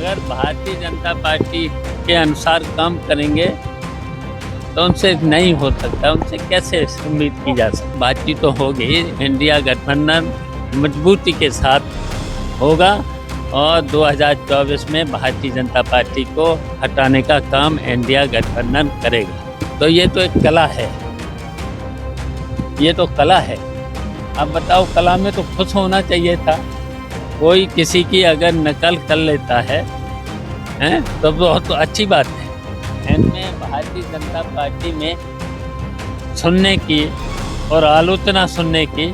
अगर भारतीय जनता पार्टी के अनुसार काम करेंगे तो उनसे नहीं हो सकता, उनसे कैसे उम्मीद की जा सकती। बातचीत तो होगी, इंडिया गठबंधन मजबूती के साथ होगा और 2024 में भारतीय जनता पार्टी को हटाने का काम इंडिया गठबंधन करेगा। तो ये तो एक कला है, ये तो कला है। अब बताओ, कला में तो खुश होना चाहिए था। कोई किसी की अगर नकल कर लेता है तो बहुत तो अच्छी बात है। इनमें भारतीय जनता पार्टी में सुनने की और आलोचना सुनने की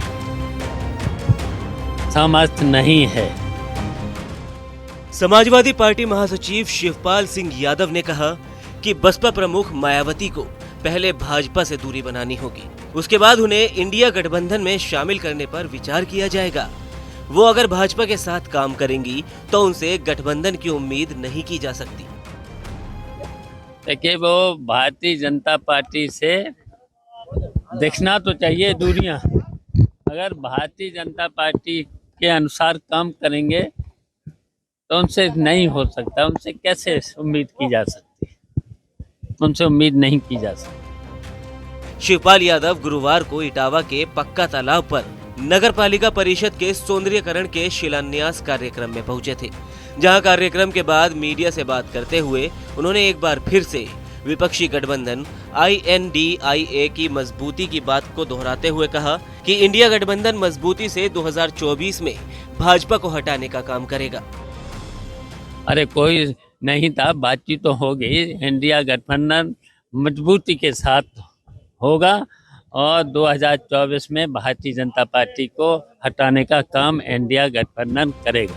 सामर्थ्य नहीं है। समाजवादी पार्टी महासचिव शिवपाल सिंह यादव ने कहा कि बसपा प्रमुख मायावती को पहले भाजपा से दूरी बनानी होगी, उसके बाद उन्हें इंडिया गठबंधन में शामिल करने पर विचार किया जाएगा। वो अगर भाजपा के साथ काम करेंगी तो उनसे गठबंधन की उम्मीद नहीं की जा सकती। देखिए, वो भारतीय जनता पार्टी से दिखना तो चाहिए दूरियां। अगर भारतीय जनता पार्टी के अनुसार काम करेंगे तो उनसे नहीं हो सकता, उनसे कैसे उम्मीद की जा सकती, उनसे उम्मीद नहीं की जा सकती। शिवपाल यादव गुरुवार को इटावा के पक्का तालाब पर नगर पालिका परिषद के सौंदर्यीकरण के शिलान्यास कार्यक्रम में पहुंचे थे, जहां कार्यक्रम के बाद मीडिया से बात करते हुए उन्होंने एक बार फिर से विपक्षी गठबंधन INDIA की मजबूती की बात को दोहराते हुए कहा कि इंडिया गठबंधन मजबूती से 2024 में भाजपा को हटाने का काम करेगा। अरे कोई नहीं था, बातचीत तो होगी, इंडिया गठबंधन मजबूती के साथ होगा और 2024 में भारतीय जनता पार्टी को हटाने का काम इंडिया गठबंधन करेगा।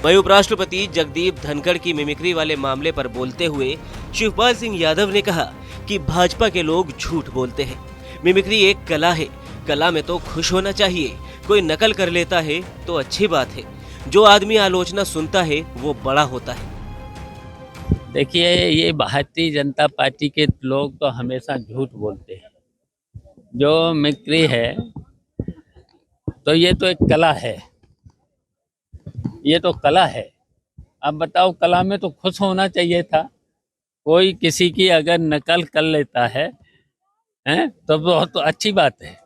वहीं उपराष्ट्रपति जगदीप धनखड़ की मिमिक्री वाले मामले पर बोलते हुए शिवपाल सिंह यादव ने कहा कि भाजपा के लोग झूठ बोलते हैं। मिमिक्री एक कला है, कला में तो खुश होना चाहिए। कोई नकल कर लेता है तो अच्छी बात है, जो आदमी आलोचना सुनता है वो बड़ा होता है। देखिए, ये भारतीय जनता पार्टी के लोग तो हमेशा झूठ बोलते हैं। जो मिमिक्री है तो ये तो एक कला है, ये तो कला है। अब बताओ, कला में तो खुश होना चाहिए था। कोई किसी की अगर नकल कर लेता है तो बहुत तो अच्छी बात है।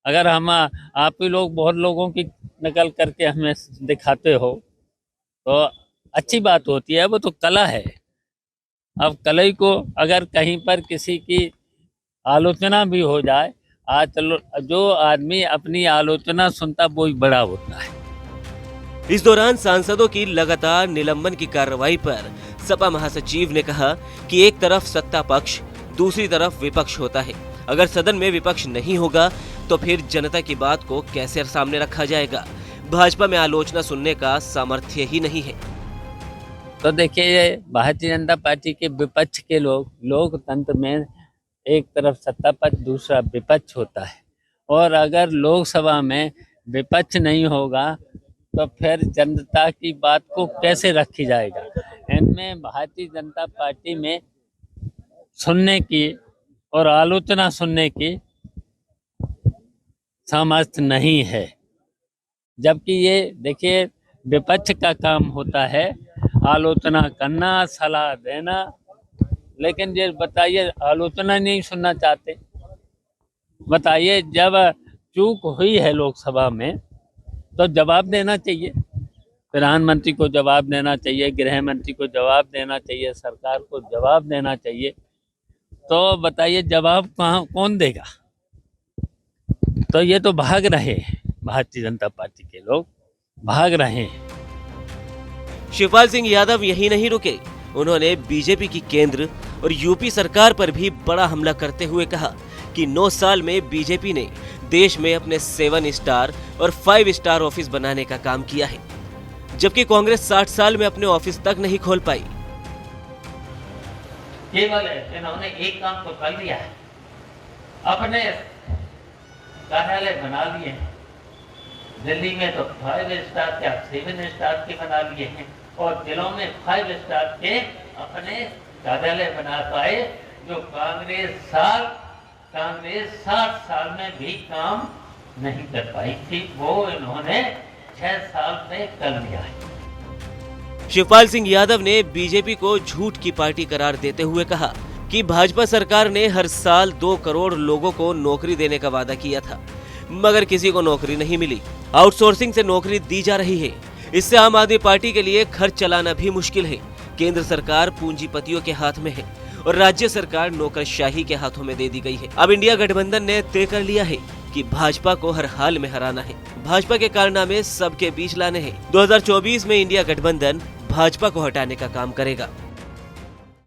अगर हम आप ही लोग बहुत लोगों की नकल करके हमें दिखाते हो तो अच्छी बात होती है, वो तो कला है। अब कला को अगर कहीं पर किसी की आलोचना भी हो जाए, आज चलो, जो आदमी अपनी आलोचना सुनता वो ही बड़ा होता है। इस दौरान सांसदों की लगातार निलंबन की कार्रवाई पर सपा महासचिव ने कहा कि एक तरफ सत्ता पक्ष, दूसरी तरफ विपक्ष होता है। अगर सदन में विपक्ष नहीं होगा तो फिर जनता की बात को कैसे सामने रखा जाएगा। भाजपा में आलोचना सुनने का सामर्थ्य ही नहीं है। तो देखिए, भारतीय जनता पार्टी के विपक्ष के लोग, लोकतंत्र में एक तरफ सत्ता पक्ष, दूसरा विपक्ष होता है और अगर लोकसभा में विपक्ष नहीं होगा तो फिर जनता की बात को कैसे रखी जाएगा। इनमें भारतीय जनता पार्टी में सुनने की और आलोचना सुनने की सामर्थ्य नहीं है, जबकि ये देखिए विपक्ष का काम होता है आलोचना करना, सलाह देना। लेकिन ये बताइए, आलोचना नहीं सुनना चाहते। बताइए, जब चूक हुई है लोकसभा में तो जवाब देना चाहिए, प्रधानमंत्री को जवाब देना चाहिए, गृह मंत्री को जवाब देना चाहिए, सरकार को जवाब देना चाहिए। तो बताइए, जवाब कौन देगा? तो ये तो भाग रहे हैं, भारतीय जनता पार्टी के लोग भाग रहे हैं। शिवपाल सिंह यादव यही नहीं रुके, उन्होंने बीजेपी की केंद्र और यूपी सरकार पर भी बड़ा हमला करते हुए कहा कि 9 साल में बीजेपी ने देश में अपने 7 स्टार और 5 स्टार ऑफिस बनाने का काम किया है, जबकि कांग्रेस 60 साल में अपने ऑफिस तक नहीं खोल पाई। केवल इन्होंने एक काम तो कर लिया है, अपने कार्यालय बना लिए हैं। दिल्ली में तो 5 स्टार के, 7 स्टार के बना लिए हैं और जिलों में 5 स्टार के अपने कार्यालय बना पाए, जो कांग्रेस 60 साल में भी काम नहीं कर पाई थी, वो इन्होंने 6 साल में कर लिया है। शिवपाल सिंह यादव ने बीजेपी को झूठ की पार्टी करार देते हुए कहा कि भाजपा सरकार ने हर साल 2 करोड़ लोगों को नौकरी देने का वादा किया था, मगर किसी को नौकरी नहीं मिली। आउटसोर्सिंग से नौकरी दी जा रही है। इससे आम आदमी पार्टी के लिए खर्च चलाना भी मुश्किल है। केंद्र सरकार पूंजीपतियों के हाथ में है और राज्य सरकार नौकरशाही के हाथों में दे दी गई है। अब इंडिया गठबंधन ने तय कर लिया है कि भाजपा को हर हाल में हराना है। भाजपा के कारनामे सबके बीच लाने हैं। 2024 में इंडिया गठबंधन भाजपा को हटाने का काम करेगा।